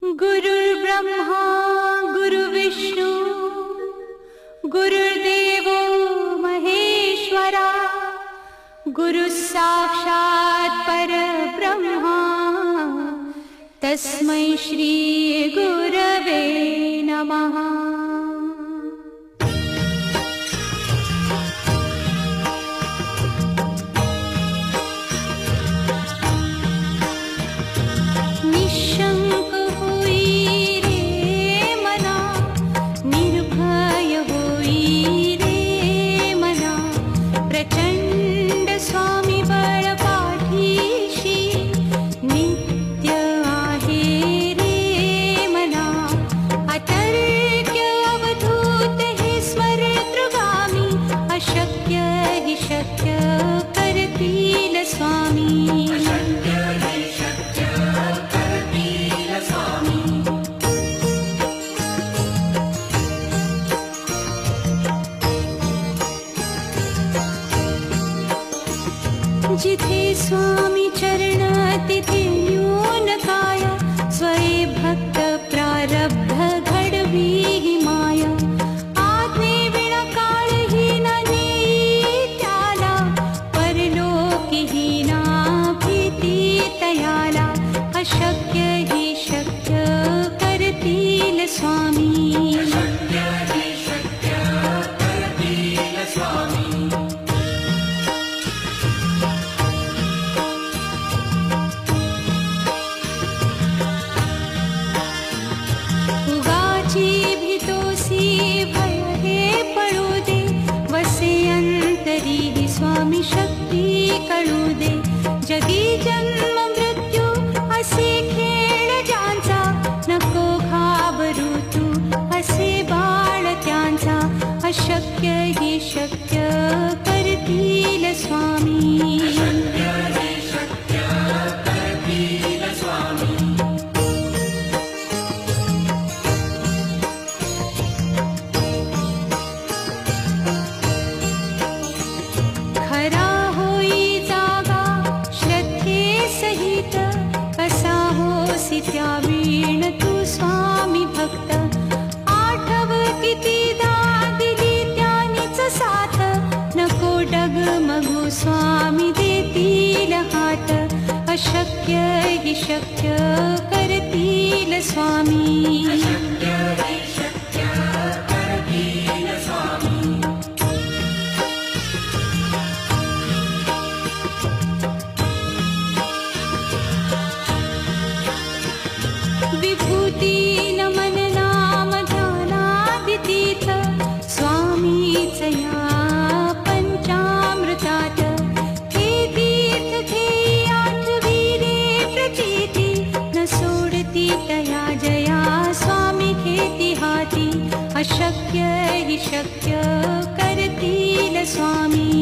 गुरुर्ब्रह्मा गुरुर्विष्णु गुरुर्देवो महेश्वरा गुरुः साक्षात् परब्रह्मा तस्मै श्री गुरवे नमः। जिथे स्वामी चरण तिथे न्यूनकाय स्वये भक्त प्रारब्ध घडवी ही माया। आज्ञे विना काळही न नेई त्याला परलोकी ही ना भीती तयाला। अशक्य ही शक्य करतील स्वामी। स्वामी शक्ती कळू दे जगी जन्म मृत्यू असे खेळ ज्यांचा नको घाबरू तू असे बाळ त्यांचा। अशक्य ही शक्य करतील स्वामी। त्यावीण तू स्वामी भक्त आठव कितीदा दिली त्यानीच साथ। नको डगमगू स्वामी देतील हात। अशक्य ही शक्य करतील स्वामी। विभूती नमन नाम ध्यानादितीर्थ स्वामीच या पंचामृतात। हे तीर्थ ध्येयी आठवीरे प्रचिती न सोडती तया जया स्वामी घेती हाती। अशक्य ही शक्य करतील स्वामी।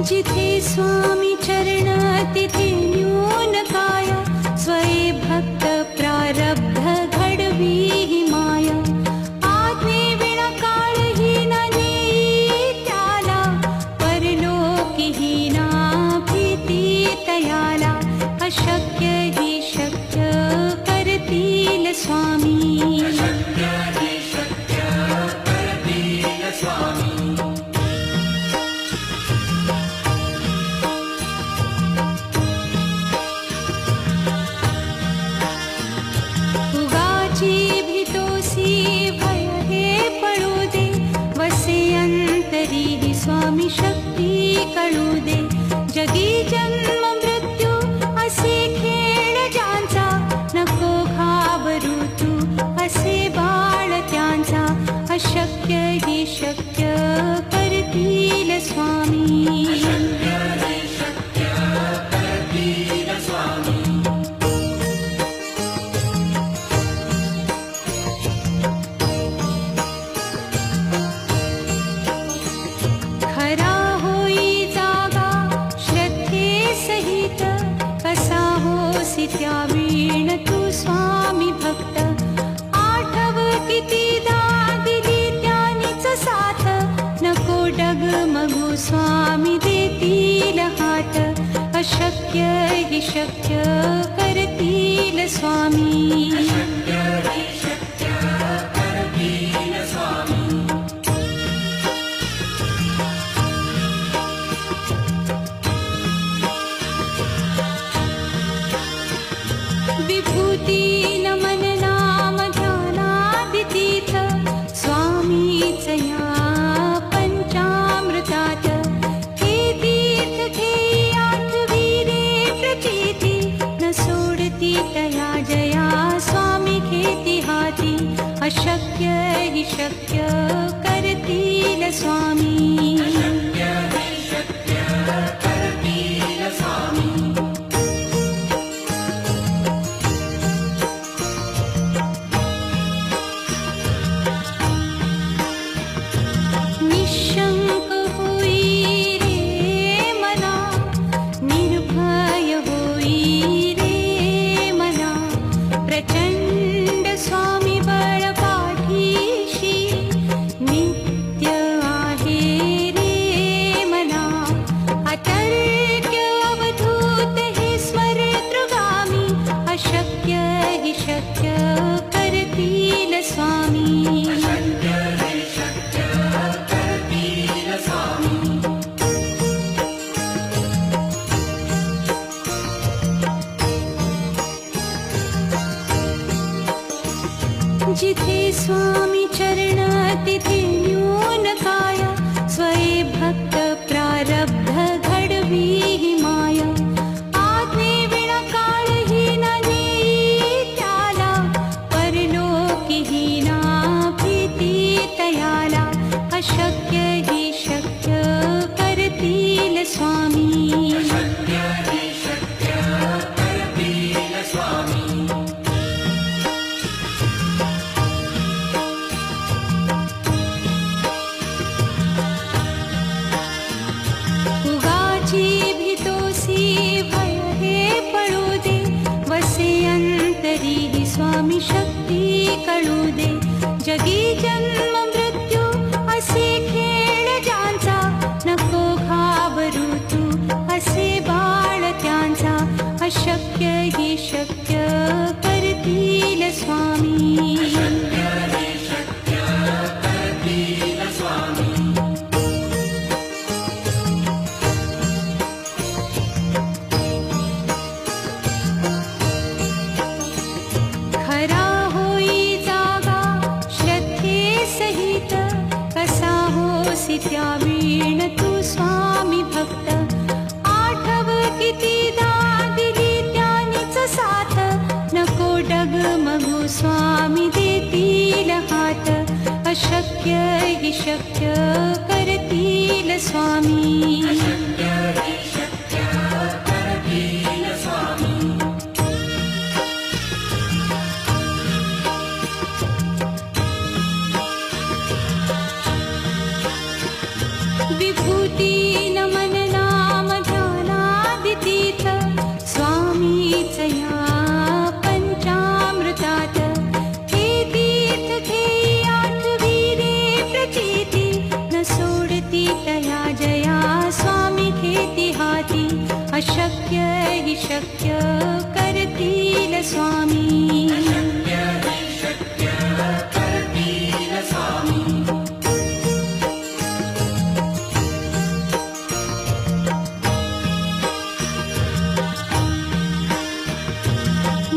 जिथे स्वामी चरण तिथे न्यूनकाय स्वये भक्त प्रारब्ध घडवी ही माया। आज्ञे विना काळही न नेई त्याला परलोकी ही ना भीती तयाला। अशक्य ही शक्य करतील स्वामी। ही स्वामी शक्ती कळू दे. जगी जन्म मृत्यू असे खेळ ज्यांचा, नको घाबरू तू असे बाळ त्यांचा. अशक्य ही शक्य करतील स्वामी. खरा होई जागा श्रद्धे सहित, कसा होसी त्या वीण तू स्वामी भक्त. आठव कितीदा दिली त्यानीच साथ, नको डगमगू स्वामी देतील हात. अशक्य ही शक्य करतील स्वामी. विभूती नमन नाम ध्यानादितीर्थ, स्वामीच या पंचामृतात. हे तीर्थ घेई आठवी रे प्रचिती, न सोडती तया जया स्वामी घेती हाती. अशक्य ही शक्य करतील स्वामी. निशंक होई रे मना, निर्भय होई रे मना. प्रचंड स्वामी बळ पाठीशी, नित्य आहे रे मना. अतर्क्य अवधूत हे स्मरेतृगामी, अशक्य ही शक्य करतील स्वामी. जिथे स्वामी चरण तिथे न्यून काया, स्वये भक्त प्रारब्ध घडवी ही माया. आज्ञे विना काळही न नेई त्याला, परलोकी ही ना भीती तयाला. अशक्य ही शक्य करतील स्वामी. उगाची भीतोसी भय हे पळू दे, वसे अंतरी ही स्वामी शक्ती कळू दे. जगी जन्म मृत्यू असे खेळ ज्यांचा, नको घाबरू तू असे बाळ त्यांचा. अशक्य ही शक्य करतील स्वामी. खरा होई जागा श्रद्धे सहित, कसा होसी त्या वीण तू स्वामी भक्त. आठव कितीदा दिली त्यानीच साथ, नको डगमगू स्वामी देतील हात. अशक्य ही शक्य करतील स्वामी. विभूती नमन नाम ध्यानादितीर्थ, स्वामीच या पंचामृतात. हे तीर्थ घेई आठवी रे प्रचिती, न सोडती तया जया स्वामी घेती हाती. अशक्य ही शक्य करतील स्वामी.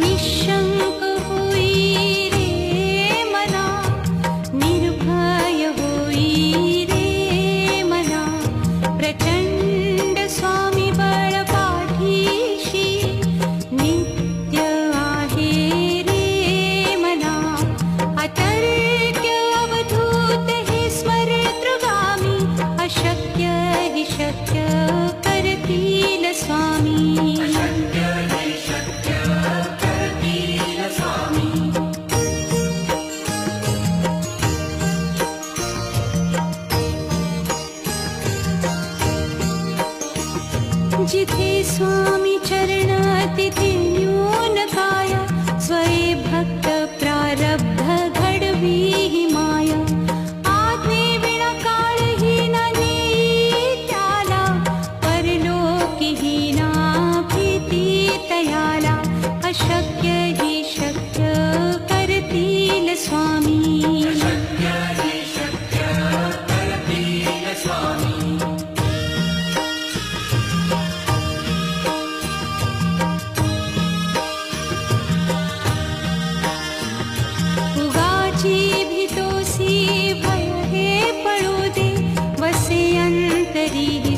निशंक होई रे मना, निर्भय होई रे जिथे स्वामी चरण तिथे न्यून काया, स्वये भक्त प्रारब्ध घडवी ही माया. आज्ञे विना काळही न नेई त्याला, परलोकी ही ना भीती तयाला. अशक्य ही शक्य करतील स्वामी.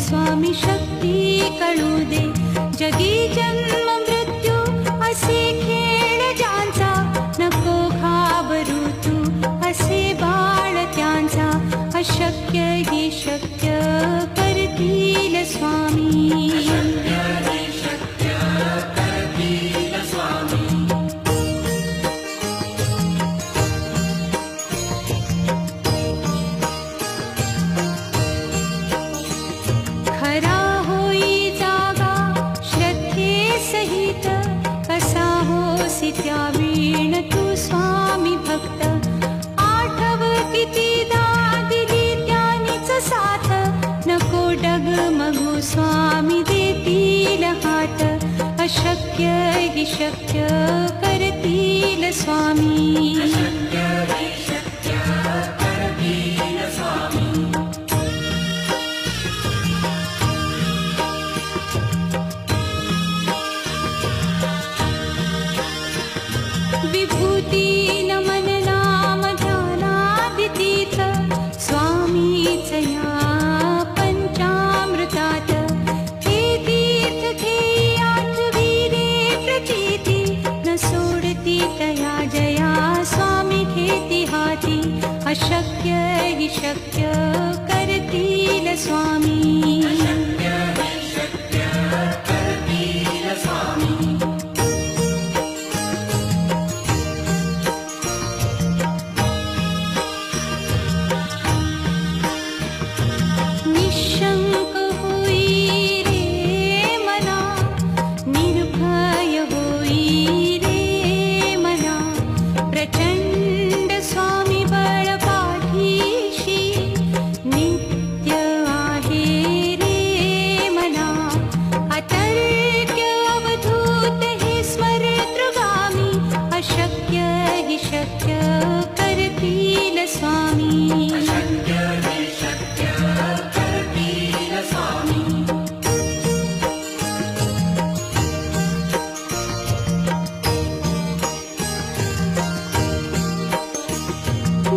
स्वामी शक्ती कळू दे. जगी जन्म मृत्यू असे खेळ ज्यांचा, नको घाबरू तू असे बाळ त्यांचा. अशक्य ही शक्य करतील स्वामी. खरा होई जागा श्रद्धे सहित, कसा होसी त्या वीण तू स्वामी भक्त. आठव कितीदा दिली त्यानीच साथ, नको डगमगू स्वामी देतील हात. अशक्य ही शक्य करतील स्वामी. विभूती नमन नाम ध्यानादितीत, स्वामीच या पंचामृतात. हे तीर्थ घेई आठवी रे प्रचिती, न सोडती तया जया स्वामी घेती हाती. अशक्य ही शक्य करतील स्वामी. निशंक होई रे मना, निर्भय होई रे मना. प्रचंड स्वामी बळ पाठीशी, नित्य आहे रे मना. अतर्क्य अवधूत हे स्मरतृगामी, अशक्य ही शक्य करतील स्वामी.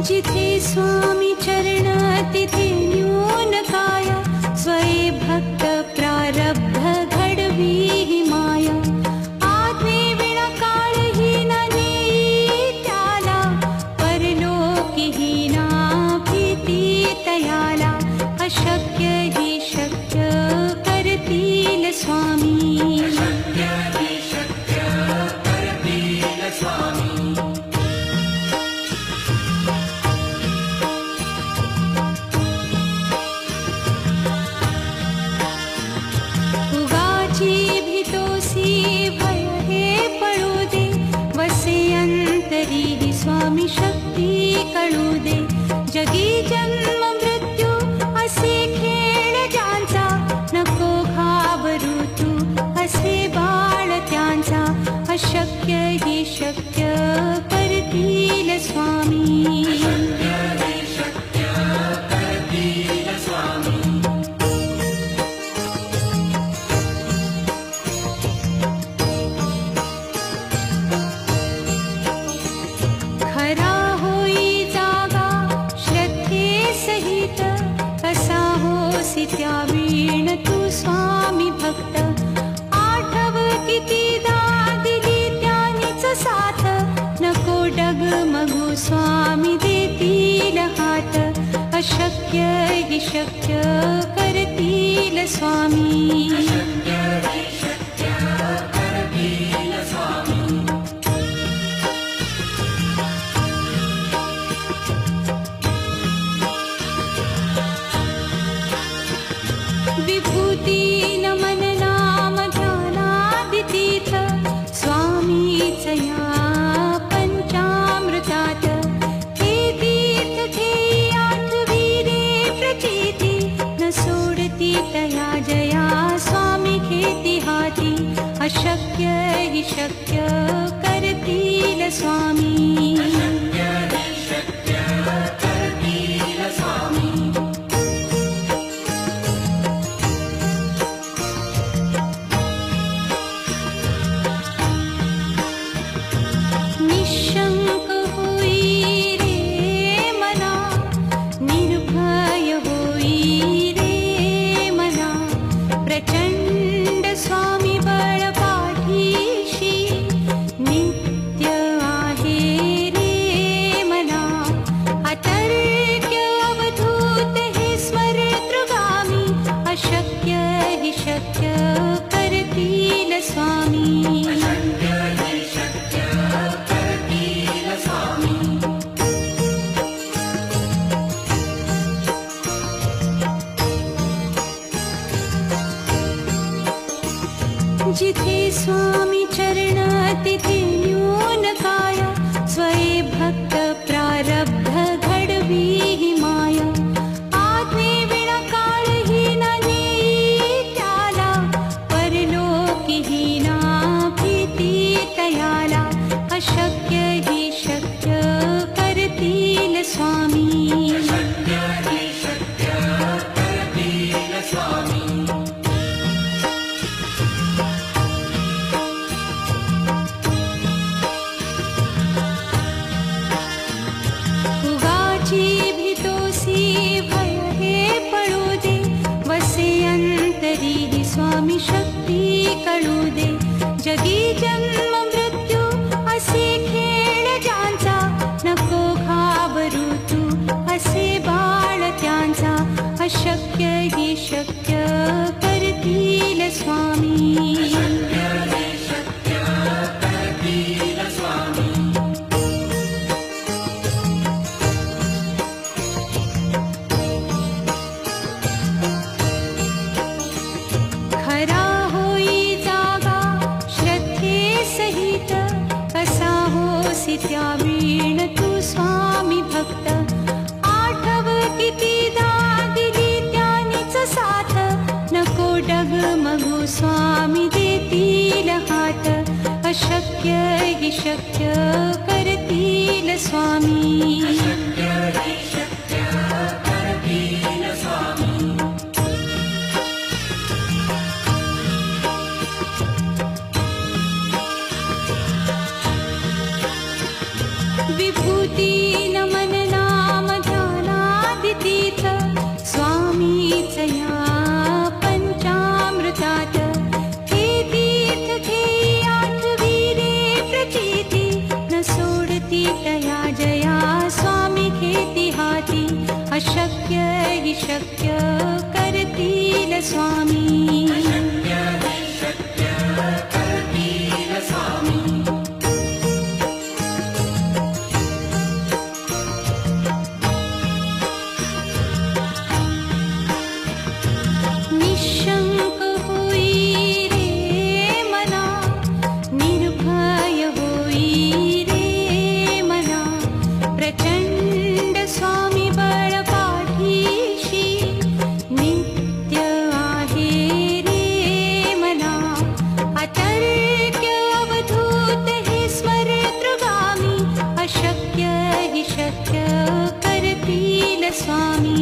जिथे स्वामी चरण तिथे न्यून काया, स्वये भक्त प्रारब्ध घडवी ही माया. आज्ञे विना काळही न नेई त्याला, परलोकी ही ना भीती तयाला. अशक्य ही शक्य करतील स्वामी. भय हे पळू दे, वसे अंतरी ही स्वामी शक्ती कळू दे. जगी जन्म मृत्यू असे खेळ ज्यांचा, नको घाबरू तू असे बाळ त्यांचा. अशक्य ही शक्य करतील स्वामी. खरा होई जागा श्रद्धे सहित, कसा होसी त्या वीण तू स्वामी भक्त. आठव कितीदा दिली त्यानीच साथ, नको डगमगू स्वामी देतील हात. अशक्य ही शक्य करतील स्वामी. विभूती नमन नाम शक्य करतील स्वामी. निशंक होई रे मना, निर्भय होई रे मना, प्रचंड स्वामी बळ पाठीशी नित्य आहे रे मना. अतर्क्य अवधूत हे स्मरतृगामी, अशक्य हि शक्य करतील स्वामी. जिथे स्वामी चरण तिथे न्यून काया, स्वये भक्त प्रारब्ध घडवी ही माया. आज्ञे विना काळही न नेई त्याला, परलोकी ही ना भीती तयाला. अशक्य ही शक्य करतील स्वामी. स्वामी शक्ती कळू दे. जगी जन्म मृत्यू असे खेळ ज्यांचा, नको घाबरू तू असे बाळ त्यांचा. अशक्य ही शक्य करतील स्वामी. खरा होई जागा श्रद्धे सहित, कसा होसी त्या वीण तू स्वामी भक्त. आठव कितीदा दिली त्यानीच साथ, नको डगमगू स्वामी देतील हात. अशक्य हि शक्य करतील स्वामी. विभूती नमन नाम ध्यानादितीर्थ, स्वामीच या पंचामृतात. हे तीर्थ घेई आठवी रे प्रचिती, न सोडती तया जया स्वामी घेती हाती. अशक्य हि शक्य करतील स्वामी. निशंक होई रे मना, निर्भय होई रे मना, प्रचंड स्वामी बळ पाठीशी नित्य आहे रे मना. अतर्क्य अवधूत हे स्मरतृगामी, अशक्य हि शक्य करतील स्वामी.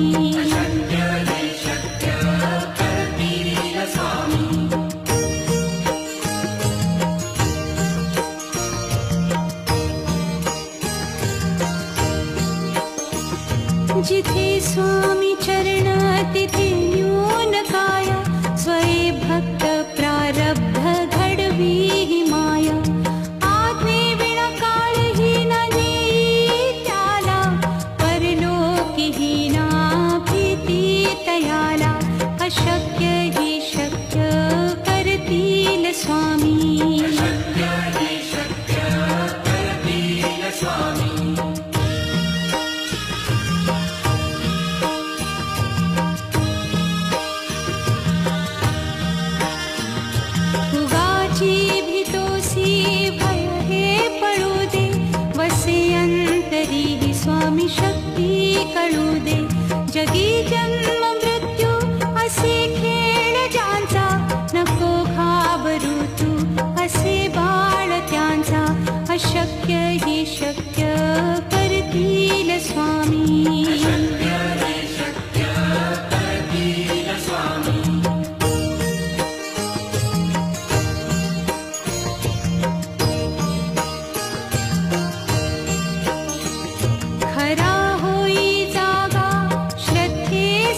जिथे स्वामी चरण तिथे न्यून काया, स्वये भक्त प्रारब्ध घडवी ही माया. आज्ञे विना काळही न नेई त्याला, परलोकी ही ना भीती तयाला. अशक्य ही शक्य करतील स्वामी. स्वामी शक्ती कळू दे. जगी जन्म मृत्यू असे खेळ ज्यांचा, नको घाबरू तू असे बाळ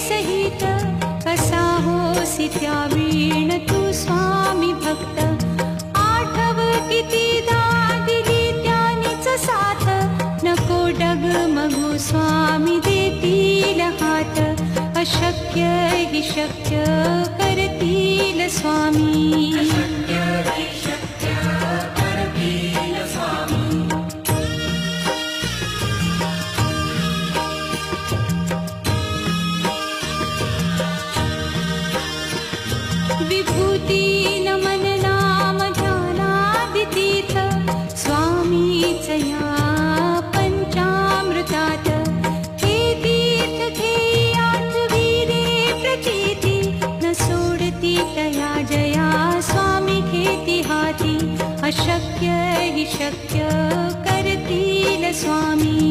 सहित कसा होसी त्यावीण तू स्वामी भक्त आठव कितीदा दिली त्यानीच साथ नको डगमगू स्वामी देतील हात अशक्य हि शक्य करतील स्वामी विभूती नमन नाम ध्यानादितीर्थ स्वामीच या पंचामृतात हे तीर्थ घेयात वीरे प्रचिती न सोडती तया जया स्वामी घेती हाती अशक्य हि शक्य करतील स्वामी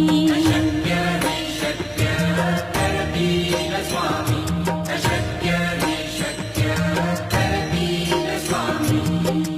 स्वामी